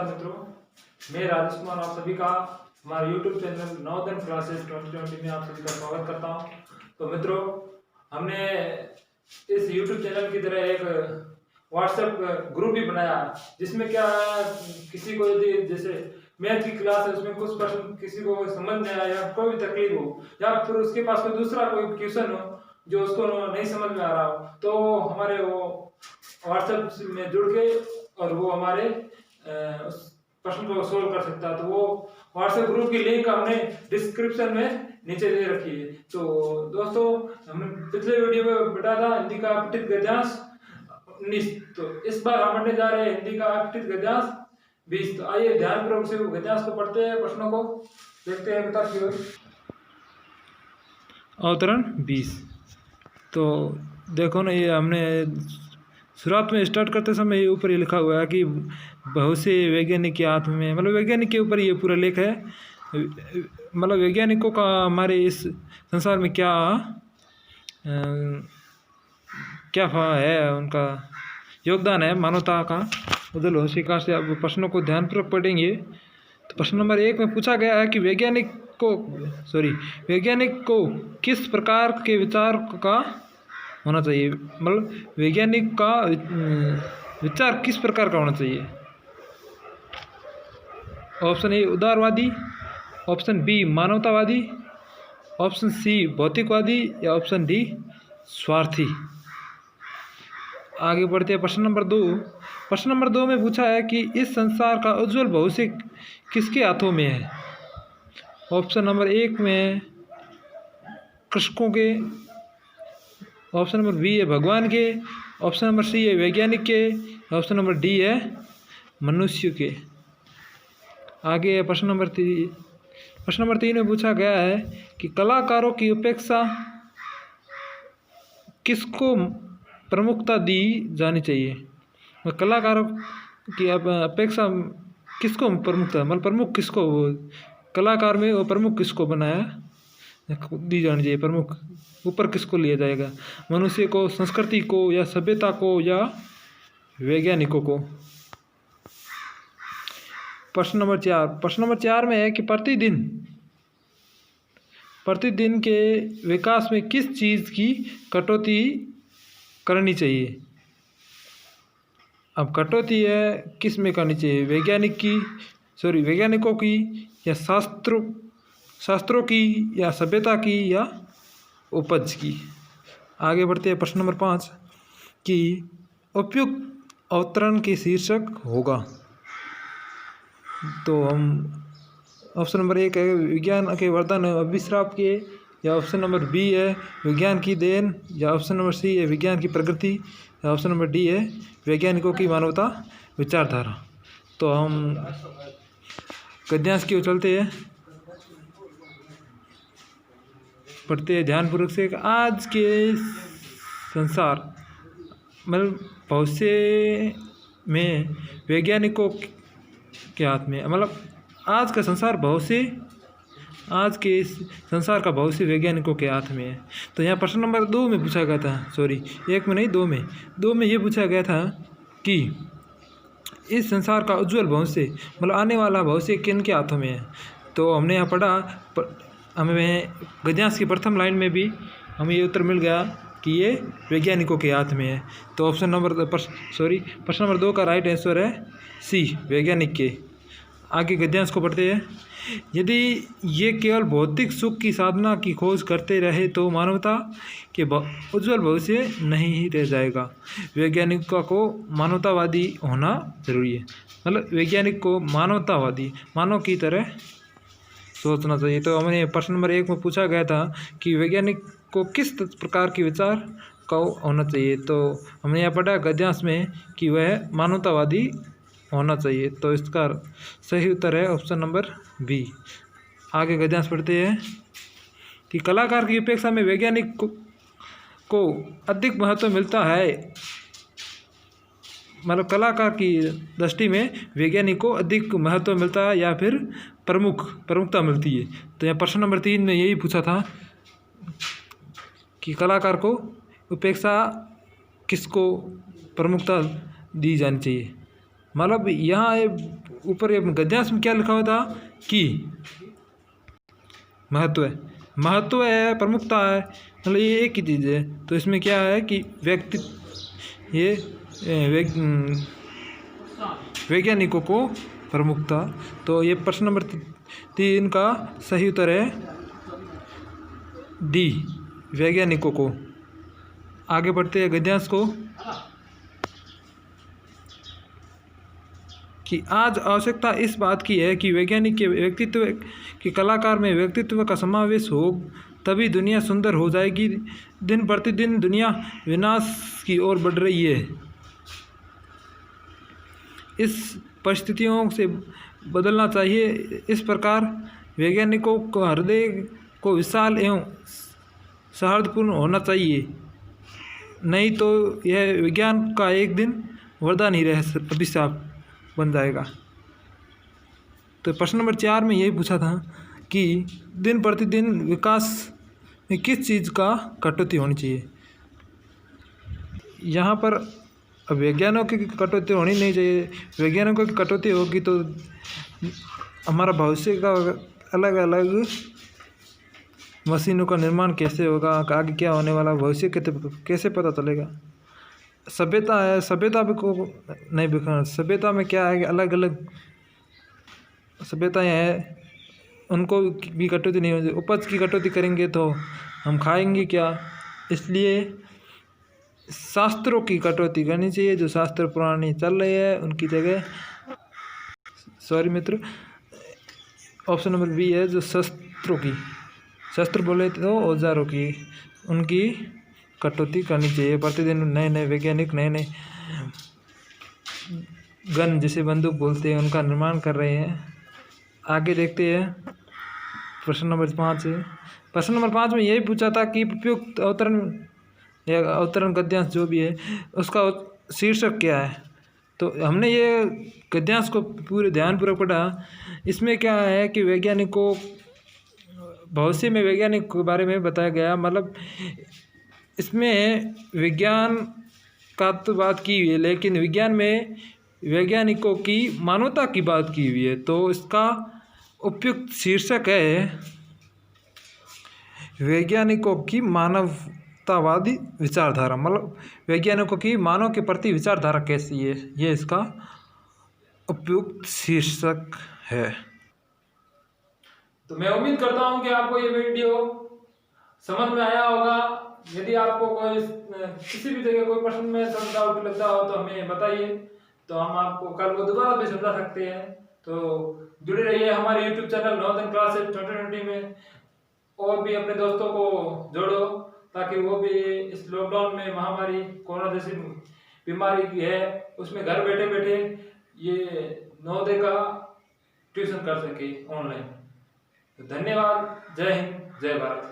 नमस्कार मित्रों, मैं राजेश कुमार आप सभी का हमारे YouTube चैनल नवोदय क्लासेस 2020 में आप सभी का स्वागत करता हूं। तो मित्रों, हमने इस YouTube चैनल की तरह एक WhatsApp ग्रुप भी बनाया, जिसमें क्या है, किसी को यदि जैसे मैथ की क्लास है उसमें कुछ प्रश्न किसी को समझ नहीं आया या कोई भी तकलीफ हो या फिर उसके पास कोई दूसरा कोई क्वेश्चन हो जो उसको नहीं समझ में आ रहा हो, तो हमारे वो WhatsApp में जुड़ के और वो हमारे उस प्रश्न को सोल्व कर सकता है। तो वो व्हाट्सएप ग्रुप की लिंक हमने डिस्क्रिप्शन में नीचे दे रखी है। तो दोस्तों, हमने पिछले वीडियो में बताया था हिंदी का अपठित गद्यांश 19, तो इस बार हम पढ़ने जा रहे हैं हिंदी का अपठित गद्यांश 20। तो आइए ध्यानपूर्वक से गद्यांश को पढ़ते हैं, प्रश्नों को देखते हैं। बता की अवतरण 20। तो देखो ना, ये हमने शुरुआत में स्टार्ट करते समय ये ऊपर ये लिखा हुआ है कि बहुत से वैज्ञानिक के हाथ में, मतलब वैज्ञानिक के ऊपर ये पूरा लेख है। मतलब वैज्ञानिकों का हमारे इस संसार में क्या है, उनका योगदान है मानवता का उज्जवल भविष्य का। से अब प्रश्नों को ध्यानपूर्वक पढ़ेंगे। तो प्रश्न नंबर 1 में पूछा गया है कि वैज्ञानिक को किस प्रकार के विचार का होना चाहिए। मतलब वैज्ञानिक का विचार किस प्रकार का होना चाहिए। ऑप्शन ए उदारवादी, ऑप्शन बी मानवतावादी, ऑप्शन सी भौतिकवादी या ऑप्शन डी स्वार्थी। आगे बढ़ते हैं प्रश्न नंबर 2। प्रश्न नंबर 2 में पूछा है कि इस संसार का उज्जवल भविष्य किसके हाथों में है। ऑप्शन नंबर 1 में कृषकों के, ऑप्शन नंबर बी है भगवान के, ऑप्शन नंबर सी है वैज्ञानिक के, ऑप्शन नंबर डी है मनुष्य के। आगे है प्रश्न नंबर 3। प्रश्न नंबर 3 में पूछा गया है कि कलाकारों की अपेक्षा किसको प्रमुखता दी जानी चाहिए। कलाकारों की अपेक्षा किसको प्रमुखता, मतलब प्रमुख किसको, कलाकार में वो प्रमुख किसको बनाया दी जानी चाहिए, प्रमुख ऊपर किसको लिया जाएगा, मनुष्य को, संस्कृति को या सभ्यता को या वैज्ञानिकों को। प्रश्न नंबर 4। प्रश्न नंबर 4 में है कि प्रतिदिन के विकास में किस चीज़ की कटौती करनी चाहिए। अब कटौती है किस में करनी चाहिए, वैज्ञानिकों की या शास्त्रों की या सभ्यता की या उपज की। आगे बढ़ते हैं प्रश्न नंबर 5 कि उपयुक्त अवतरण के शीर्षक होगा। तो हम ऑप्शन नंबर 1 है विज्ञान के वरदान अभिश्राप के, या ऑप्शन नंबर बी है विज्ञान की देन, या ऑप्शन नंबर सी है विज्ञान की प्रगति, या ऑप्शन नंबर डी है वैज्ञानिकों की मानवता विचारधारा। तो हम गद्यांश की ओर चलते हैं, पढ़ते हैं ध्यानपूर्वक से। आज के संसार, मतलब भविष्य में वैज्ञानिकों के हाथ में, मतलब आज का संसार आज के इस संसार का भविष्य वैज्ञानिकों के हाथ में है। तो यहाँ प्रश्न नंबर 2 में पूछा गया था, 1 में नहीं 2 में ये पूछा गया था कि इस संसार का उज्जवल भविष्य, मतलब आने वाला भविष्य किन के हाथों में है। तो हमने यहाँ पढ़ा, हमें गद्यांश की प्रथम लाइन में भी हमें ये उत्तर मिल गया कि ये वैज्ञानिकों के हाथ में है। तो प्रश्न नंबर 2 का राइट आंसर है सी, वैज्ञानिक के। आगे गद्यांश को पढ़ते हैं। यदि ये केवल भौतिक सुख की साधना की खोज करते रहे तो मानवता के उज्जवल भविष्य नहीं रह जाएगा। वैज्ञानिकों को मानवतावादी होना जरूरी है, मतलब वैज्ञानिक को मानव की तरह सोचना चाहिए। तो हमने प्रश्न नंबर 1 में पूछा गया था कि वैज्ञानिक को किस प्रकार के विचार का होना चाहिए। तो हमने यहाँ पढ़ा गद्यांश में कि वह मानवतावादी होना चाहिए। तो इसका सही उत्तर है ऑप्शन नंबर बी। आगे गद्यांश पढ़ते हैं कि कलाकार की अपेक्षा में वैज्ञानिक को अधिक महत्व मिलता है, मतलब कलाकार की दृष्टि में वैज्ञानिक को अधिक महत्व मिलता है या फिर प्रमुखता मिलती है। तो यहाँ प्रश्न नंबर 3 में यही पूछा था कि कलाकार को अपेक्षा किसको प्रमुखता दी जानी चाहिए। मतलब यहाँ ऊपर गद्यांश में क्या लिखा हुआ था कि महत्व है, प्रमुखता है, मतलब ये एक ही चीज़ है। तो इसमें क्या है कि वैज्ञानिकों को प्रमुखता। तो ये प्रश्न नंबर 3 का सही उत्तर है डी, वैज्ञानिकों को। आगे बढ़ते हैं गद्यांश को कि आज आवश्यकता इस बात की है कि वैज्ञानिक के व्यक्तित्व कि कलाकार में व्यक्तित्व का समावेश हो, तभी दुनिया सुंदर हो जाएगी। दिन प्रतिदिन दुनिया विनाश की ओर बढ़ रही है। इस परिस्थितियों से बदलना चाहिए। इस प्रकार वैज्ञानिकों का हृदय को विशाल एवं सौहार्दपूर्ण होना चाहिए, नहीं तो यह विज्ञान का एक दिन वरदान ही रह अभिशाप बन जाएगा। तो प्रश्न नंबर 4 में यही पूछा था कि दिन प्रतिदिन विकास में किस चीज़ का कटौती होनी चाहिए। यहाँ पर वैज्ञानिकों की कटौती होनी नहीं चाहिए। वैज्ञानिकों की कटौती होगी तो हमारा भविष्य का अलग अलग मशीनों का निर्माण कैसे होगा, आगे क्या होने वाला, भविष्य कैसे पता चलेगा। सभ्यता है, सभ्यता भी को नहीं बिखरना। सभ्यता में क्या है कि अलग अलग सभ्यताएं हैं, उनको भी कटौती नहीं होती। उपज की कटौती करेंगे तो हम खाएंगे क्या, इसलिए शास्त्रों की कटौती करनी चाहिए। जो शास्त्र पुरानी चल रही है उनकी जगह, सॉरी मित्र, ऑप्शन नंबर बी है, जो शस्त्र बोले तो औजारों की, उनकी कटौती करनी चाहिए। प्रतिदिन नए नए वैज्ञानिक नए नए गन जिसे बंदूक बोलते हैं उनका निर्माण कर रहे हैं। आगे देखते हैं प्रश्न नंबर 5 है। प्रश्न नंबर 5 में यही पूछा था कि उपयुक्त अवतरण या अवतरण गद्यांश जो भी है उसका शीर्षक क्या है। तो हमने ये गद्यांश को पूरे ध्यानपूर्वक पढ़ा। इसमें क्या है कि वैज्ञानिकों भविष्य में वैज्ञानिक के बारे में बताया गया, मतलब इसमें विज्ञान का तो बात की हुई है, लेकिन विज्ञान में वैज्ञानिकों की मानवता की बात की हुई है। तो इसका उपयुक्त शीर्षक है वैज्ञानिकों की मानवतावादी विचारधारा, मतलब वैज्ञानिकों की मानव के प्रति विचारधारा कैसी है, ये इसका उपयुक्त शीर्षक है। तो मैं उम्मीद करता हूँ कि आपको ये वीडियो समझ में आया होगा। यदि आपको कोई किसी भी जगह कोई प्रश्न में डाउट लगता हो तो हमें बताइए, तो हम आपको कल को दोबारा भी समझा सकते हैं। तो जुड़े रहिए हमारे YouTube चैनल नॉर्दर्न क्लासेस 2020 में, और भी अपने दोस्तों को जोड़ो ताकि वो भी इस लॉकडाउन में महामारी कोरोना जैसी बीमारी की है उसमें घर बैठे बैठे ये नवोदय का ट्यूशन कर सके ऑनलाइन। तो धन्यवाद। जय हिंद, जय भारत।